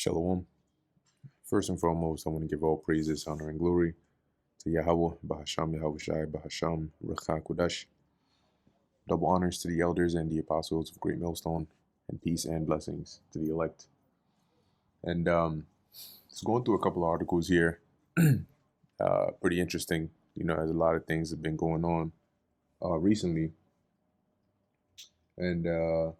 Shalom. First and foremost, I want to give all praises, honor, and glory to Yahweh, Bahasham Yahushai, Bahasham Recha Kudash. Double honors to the elders and the apostles of Great Millstone, and peace and blessings to the elect. And just going through a couple of articles here, pretty interesting, as a lot of things have been going on recently. And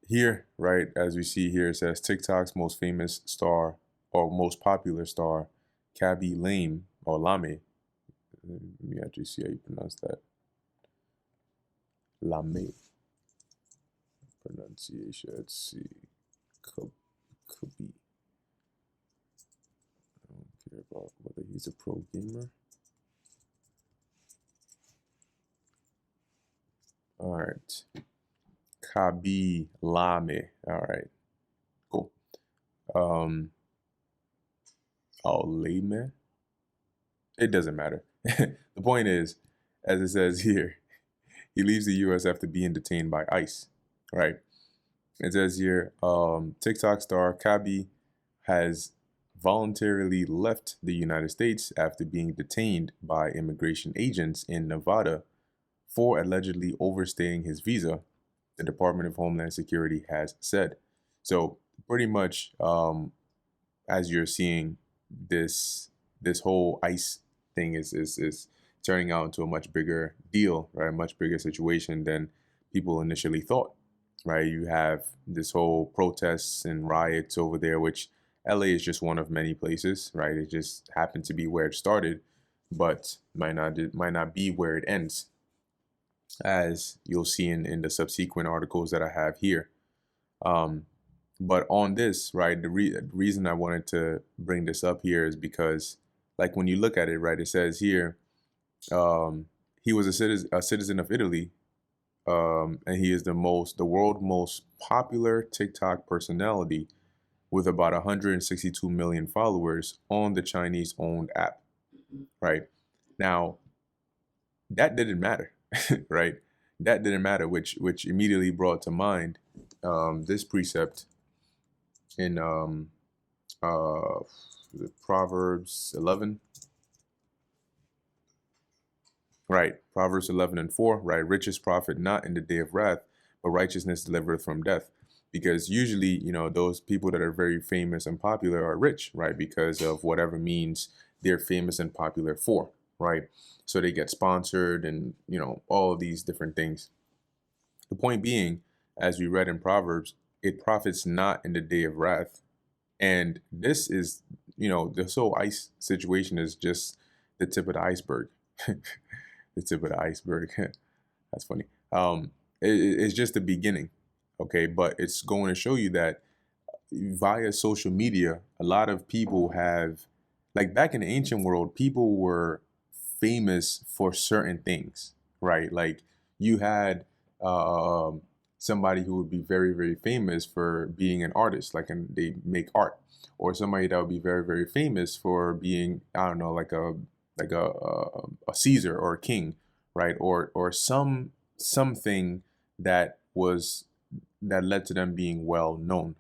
here, right, as we see here, it says TikTok's most famous star or most popular star, Khaby Lame or Lame. Let me actually see how you pronounce that. Lame. Pronunciation. Let's see. Khaby. I don't care about whether he's a pro gamer. All right. Khaby Lame. All right. Cool. Lame. It doesn't matter. The point is, as it says here, he leaves the U.S. after being detained by ICE. Right. It says here, TikTok star Khaby has voluntarily left the United States after being detained by immigration agents in Nevada for allegedly overstaying his visa, the Department of Homeland Security has said. So pretty much, as you're seeing, this whole ICE thing is turning out into a much bigger deal, right? A much bigger situation than people initially thought, right? You have this whole protests and riots over there, which LA is just one of many places, right? It just happened to be where it started, but might not be where it ends, as you'll see in the subsequent articles that I have here. But on this, right, the reason I wanted to bring this up here is because, like, when you look at it, right, it says here, he was a citizen of Italy, and he is the world most popular TikTok personality with about 162 million followers on the Chinese-owned app. Right now, that didn't matter, right? That didn't matter, which immediately brought to mind this precept in Proverbs 11. Right, Proverbs 11:4, right? Riches profit not in the day of wrath, but righteousness delivereth from death. Because usually, those people that are very famous and popular are rich, right? Because of whatever means they're famous and popular for, right? So they get sponsored and, all of these different things. The point being, as we read in Proverbs, it profits not in the day of wrath. And this is, this whole ICE situation is just the tip of the iceberg. The tip of the iceberg. That's funny. It's just the beginning. Okay. But it's going to show you that via social media, a lot of people have, like, back in the ancient world, people were famous for certain things, right? Like, you had somebody who would be very, very famous for being an artist, like, and they make art, or somebody that would be very, very famous for being, I don't know, like a Caesar or a king, right? Or something that led to them being well known.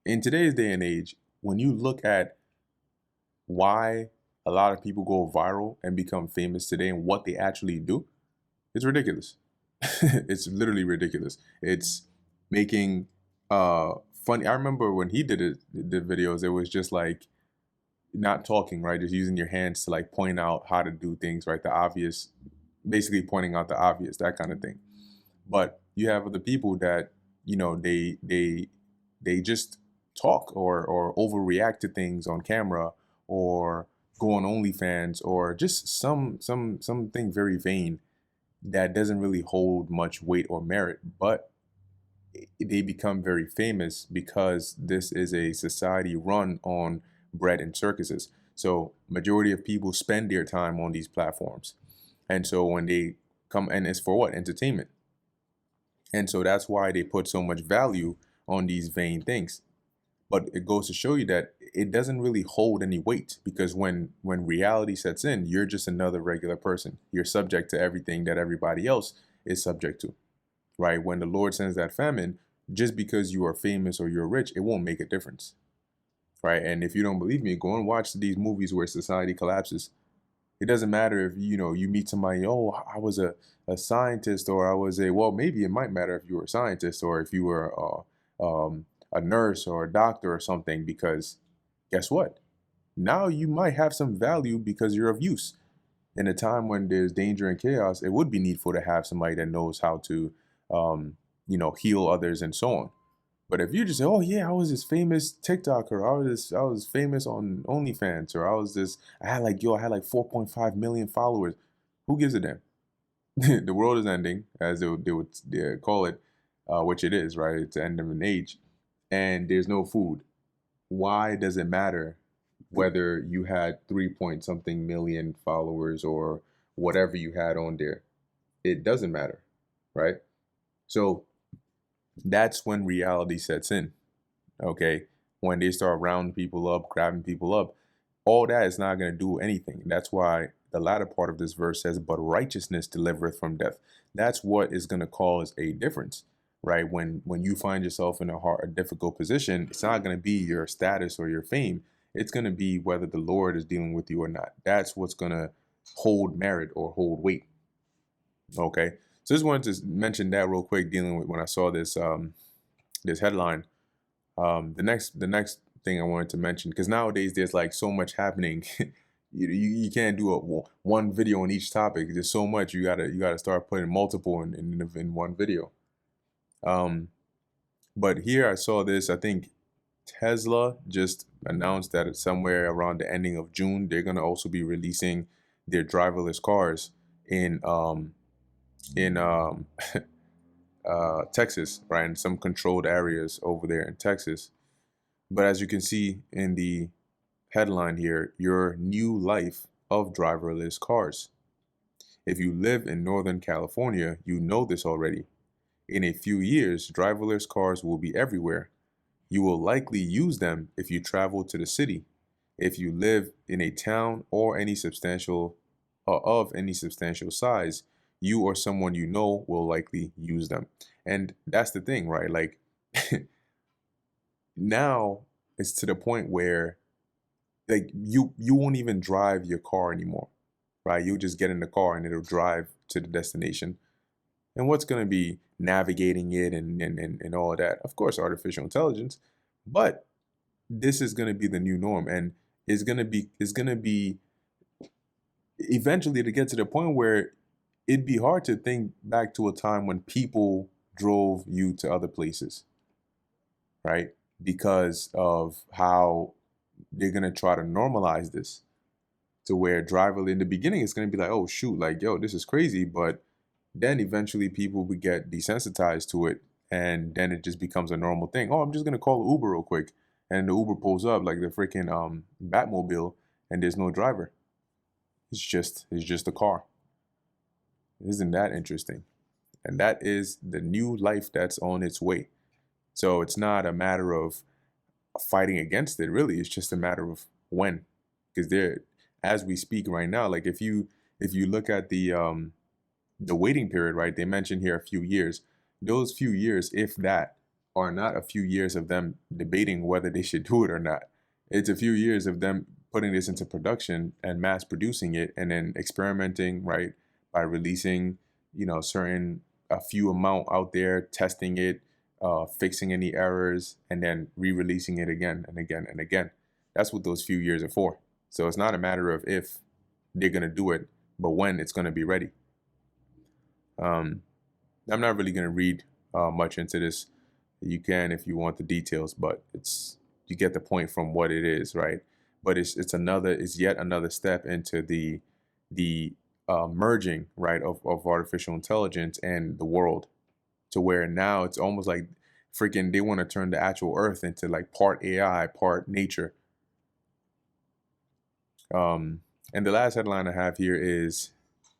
In today's day and age, when you look at why a lot of people go viral and become famous today and what they actually do, it's ridiculous. It's literally ridiculous. It's making funny. I remember when he did the videos, it was just like not talking, right? Just using your hands to, like, point out how to do things, right? The obvious, basically pointing out the obvious, that kind of thing. But you have other people that, they just talk or overreact to things on camera, or go on OnlyFans, or just something very vain that doesn't really hold much weight or merit, but they become very famous because this is a society run on bread and circuses. So majority of people spend their time on these platforms. And so when they come, and it's for what? Entertainment. And so that's why they put so much value on these vain things. But it goes to show you that it doesn't really hold any weight, because when reality sets in, you're just another regular person. You're subject to everything that everybody else is subject to, right? When the Lord sends that famine, just because you are famous or you're rich, it won't make a difference, right? And if you don't believe me, go and watch these movies where society collapses. It doesn't matter if you meet somebody. Oh, I was a scientist, or I was a well. Maybe it might matter if you were a scientist or if you were a nurse or a doctor or something. Because guess what? Now you might have some value because you're of use. In a time when there's danger and chaos, it would be needful to have somebody that knows how to, heal others and so on. But if you just say, "Oh yeah, I was this famous TikToker, I was famous on OnlyFans, or I had like 4.5 million followers," who gives a damn? The world is ending, as they call it, which it is, right? It's the end of an age, and there's no food. Why does it matter whether you had 3 point something million followers or whatever you had on there? It doesn't matter, right? So that's when reality sets in. Okay, when they start rounding people up, grabbing people up, all that is not going to do anything. That's why the latter part of this verse says, "But righteousness delivereth from death." That's what is going to cause a difference, right? When you find yourself in a difficult position, it's not going to be your status or your fame. It's going to be whether the Lord is dealing with you or not. That's what's going to hold merit or hold weight. Okay, so just wanted to mention that real quick, dealing with when I saw this headline. The next thing I wanted to mention, because nowadays there's like so much happening. You can't do one video on each topic. There's so much you gotta start putting multiple in one video. Um, but here I saw this. I think Tesla just announced that it's somewhere around the ending of June they're gonna also be releasing their driverless cars in in Texas, right? In some controlled areas over there in Texas. But as you can see in the headline here, your new life of driverless cars. If you live in Northern California, you know this already. In a few years, driverless cars will be everywhere. You will likely use them if you travel to the city. If you live in a town or any substantial of any substantial size, you or someone you know will likely use them. And that's the thing, right? Like now it's to the point where like you won't even drive your car anymore, right? You'll just get in the car and it'll drive to the destination. And what's going to be navigating it and all of that? Of course, artificial intelligence, but this is going to be the new norm, and it's going to be eventually to get to the point where it'd be hard to think back to a time when people drove you to other places, right? Because of how they're gonna try to normalize this to where driver in the beginning it's gonna be like, oh shoot, like yo, this is crazy, but then eventually people would get desensitized to it, and then it just becomes a normal thing. Oh, I'm just gonna call Uber real quick, and the Uber pulls up like the freaking Batmobile, and there's no driver. It's just a car. Isn't that interesting? And that is the new life that's on its way. So it's not a matter of fighting against it, really. It's just a matter of when. Because there, as we speak right now, like if you look at the waiting period, right? They mentioned here a few years. Those few years, if that, are not a few years of them debating whether they should do it or not. It's a few years of them putting this into production and mass producing it and then experimenting, right? By releasing, certain a few amount out there, testing it, fixing any errors, and then re-releasing it again and again and again. That's what those few years are for. So it's not a matter of if they're gonna do it, but when it's gonna be ready. Um, I'm not really gonna read much into this. You can if you want the details, but you get the point from what it is, right? But it's yet another step into the merging, right, of artificial intelligence and the world, to where now it's almost like freaking they want to turn the actual Earth into like part AI, part nature. And the last headline I have here is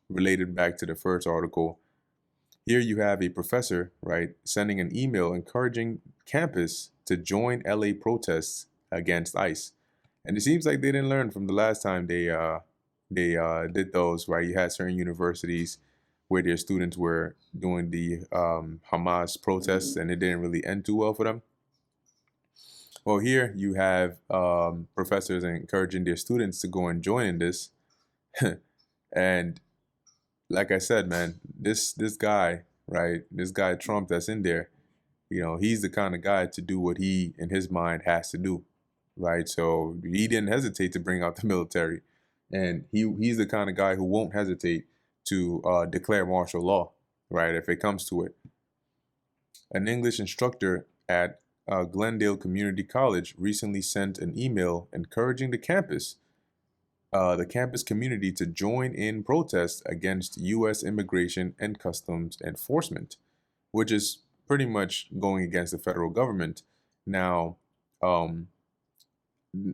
related back to the first article. Here you have a professor, right, sending an email encouraging campus to join LA protests against ICE. And it seems like they didn't learn from the last time they did those, right? You had certain universities where their students were doing the Hamas protests, and it didn't really end too well for them. Well, here you have professors encouraging their students to go and join in this. And like I said, man, this guy, right, this guy Trump that's in there, he's the kind of guy to do what he in his mind has to do, right? So he didn't hesitate to bring out the military, and he's the kind of guy who won't hesitate to declare martial law, right, if it comes to it. An English instructor at Glendale Community College recently sent an email encouraging the campus community to join in protests against U.S. immigration and customs enforcement, which is pretty much going against the federal government. Now,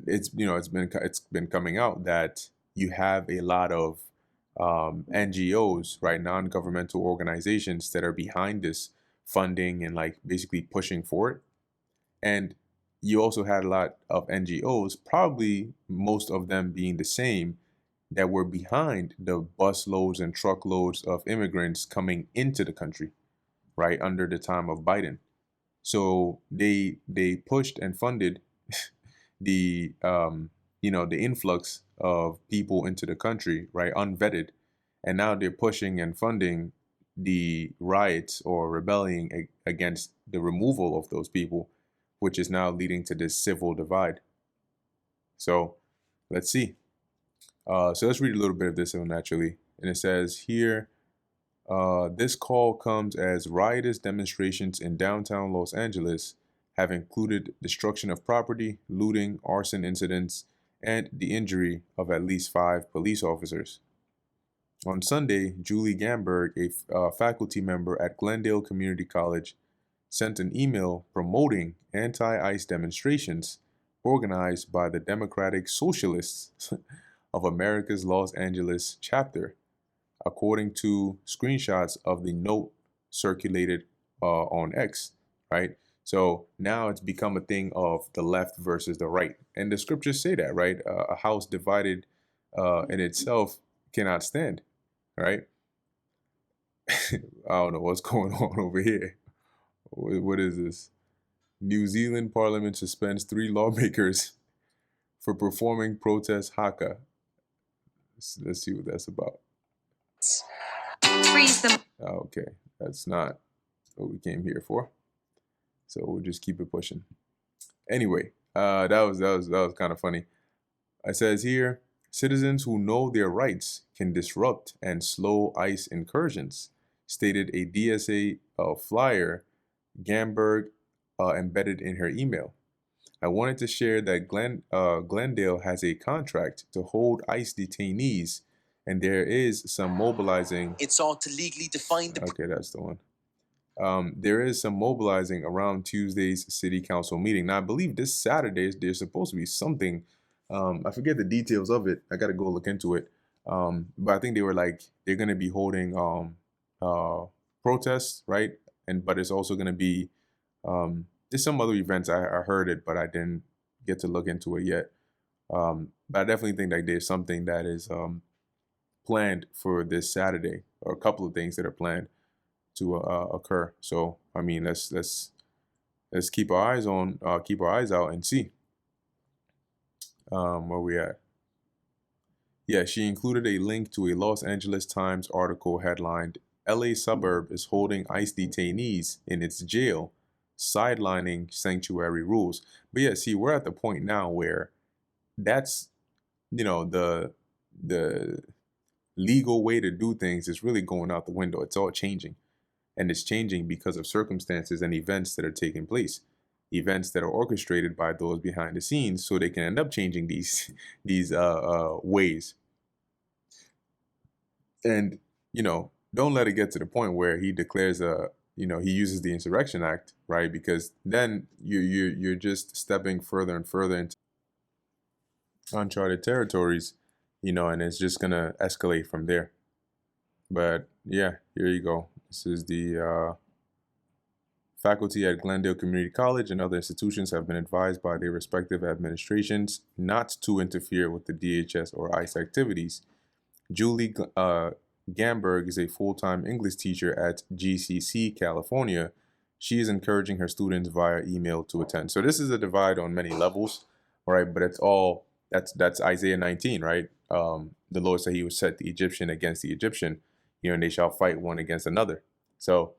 it's been coming out that you have a lot of NGOs, right, non-governmental organizations that are behind this funding and like basically pushing for it. And you also had a lot of NGOs, probably most of them being the same, that were behind the busloads and truckloads of immigrants coming into the country, right, under the time of Biden. So they pushed and funded the the influx of people into the country, right, unvetted, and now they're pushing and funding the riots or rebelling against the removal of those people, which is now leading to this civil divide. So let's see. So let's read a little bit of this one naturally. And it says here, this call comes as riotous demonstrations in downtown Los Angeles have included destruction of property, looting, arson incidents, and the injury of at least 5 police officers. On Sunday, Julie Gamberg, a faculty member at Glendale Community College, sent an email promoting anti-ICE demonstrations organized by the Democratic Socialists of America's Los Angeles chapter, according to screenshots of the note circulated on X, right? So now it's become a thing of the left versus the right. And the scriptures say that, right? A house divided in itself cannot stand, right? I don't know what's going on over here. What is this? New Zealand Parliament suspends 3 lawmakers for performing protest haka. Let's see what that's about. Freeze them. Okay, that's not what we came here for. So we'll just keep it pushing. Anyway, that was kind of funny. It says here, citizens who know their rights can disrupt and slow ICE incursions, stated a DSA flyer Gamberg embedded in her email. I wanted to share that Glendale has a contract to hold ICE detainees, and there is some mobilizing. It's all to legally define the. Okay, that's the one. There is some mobilizing around Tuesday's city council meeting. Now, I believe this Saturday there's supposed to be something. I forget the details of it. I got to go look into it. But I think they were like they're going to be holding protests, right? But it's also going to be there's some other events. I heard it, but I didn't get to look into it yet. But I definitely think that there's something that is planned for this Saturday, or a couple of things that are planned to occur. So I mean, let's keep our eyes out and see where we at. Yeah, she included a link to a Los Angeles Times article headlined "LA suburb is holding ICE detainees in its jail, sidelining sanctuary rules." But yeah, see, we're at the point now where that's the legal way to do things is really going out the window. It's all changing. And it's changing because of circumstances and events that are taking place, events that are orchestrated by those behind the scenes, so they can end up changing these ways. And don't let it get to the point where he declares he uses the Insurrection Act, right? Because then you're just stepping further and further into uncharted territories, and it's just gonna escalate from there. But yeah, here you go. This is the faculty at Glendale Community College and other institutions have been advised by their respective administrations not to interfere with the DHS or ICE activities. Julie Gamberg is a full-time English teacher at GCC, California. She is encouraging her students via email to attend. So this is a divide on many levels, right? But it's all that's Isaiah 19, right? The Lord said He would set the Egyptian against the Egyptian, and they shall fight one against another. So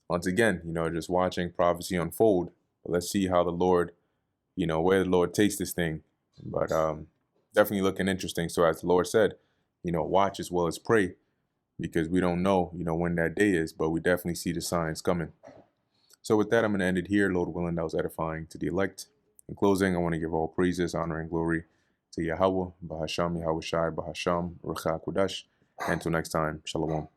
once again, just watching prophecy unfold. But let's see how the Lord, where the Lord takes this thing. But definitely looking interesting. So as the Lord said, watch as well as pray, because we don't know, when that day is, but we definitely see the signs coming. So with that, I'm going to end it here. Lord willing, that was edifying to the elect. In closing, I want to give all praises, honor, and glory to Yahweh, Bahasham, Yahweh Shai, Bahasham, Ruach HaKodesh. And until next time, Shalom.